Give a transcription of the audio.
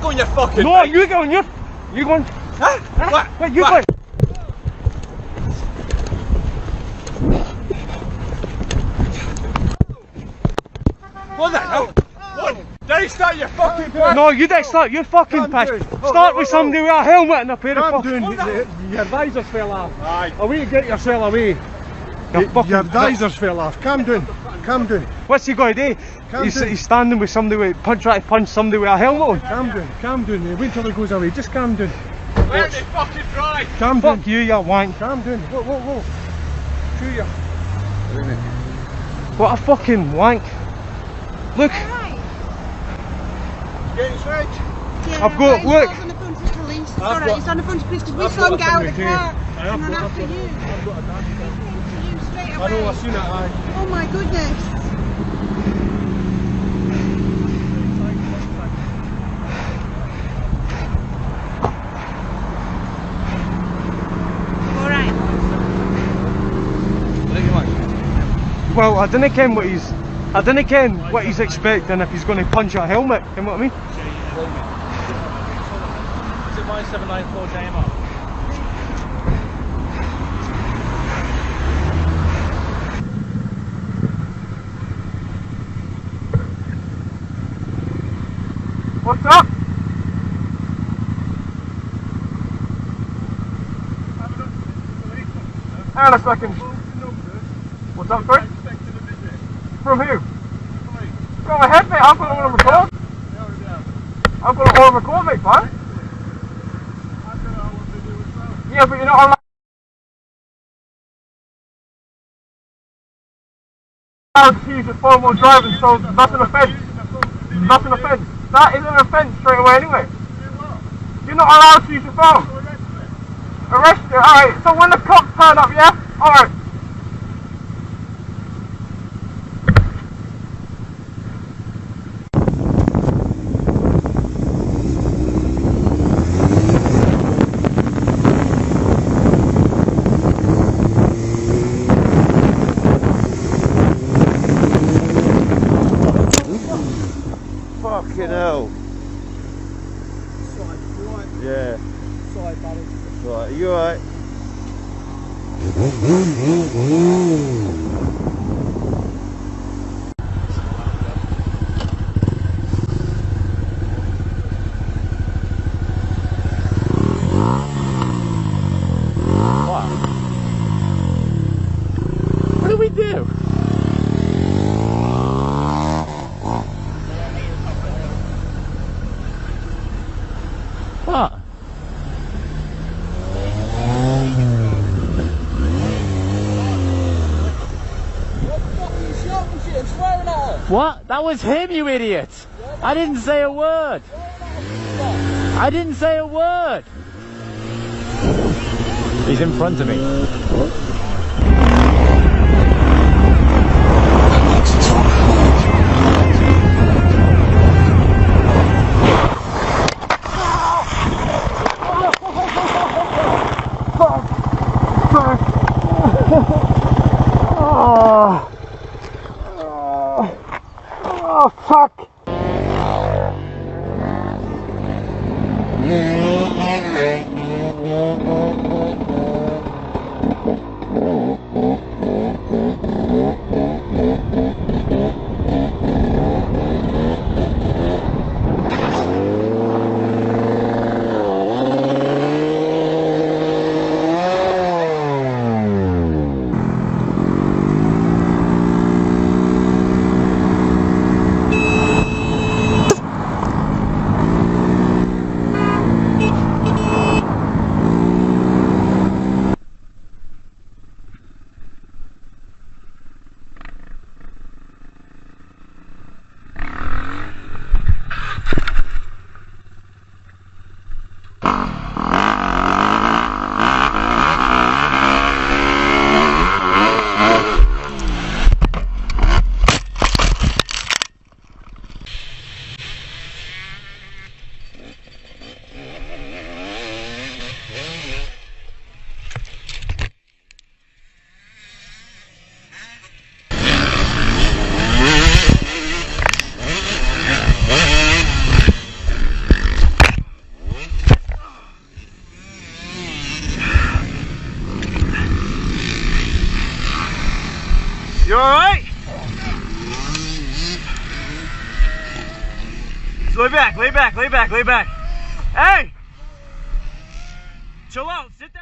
go on your fucking No, bike. you go on your... You go on... Huh? What? Wait, you What? go. What the hell? What? Did you start your fucking bike? No, you didn't start, you fucking piss. Start with somebody with a helmet and a pair of fucking... Your visors fell off. Aye. Away to get yourself away. Your visors fell off. Calm down. Calm down. What's he going to do? Calm down. He's standing with somebody with... trying to punch somebody with a helmet on. Calm down. Calm down. Wait till it goes away. Just calm down. Let me fucking drive. Calm down. Fuck you, you wank. Calm down. Whoa. Through you. What a fucking wank. Look, Getting straight. Yeah, I've got- right, look. It's on the front of the police. It's I've alright, got- it's on the front of the police because we I've saw him got get out of the something car. to do. I have And then got- after you. I've got a dash cam. Into you straight I know, away. I've seen it, aye. Oh my goodness. Alright. well, I didn't ken what he's... I didn't ken what he's expecting if he's going to punch a helmet, you know what I mean? Is it my 794 JMR? What's up? Hang on a second. What's up, sorry? From who? Go ahead, mate. I've got it on record. I've got it on record, mate, man. Yeah, but you're not allowed to use your phone while driving, so that's an offence. That's an offence. That is an offence straight away anyway. You're not allowed to use your phone. Arrested, alright. So when the cops turn up, yeah? Alright. Fucking hell. Yeah. Sorry, buddy. Right, are you alright? What do we do? What? What? That was him, you idiot! I didn't say a word! I didn't say a word! He's in front of me. Oh, fuck. You alright? Lay back, lay back, lay back, lay back. Hey! Chill out, sit down.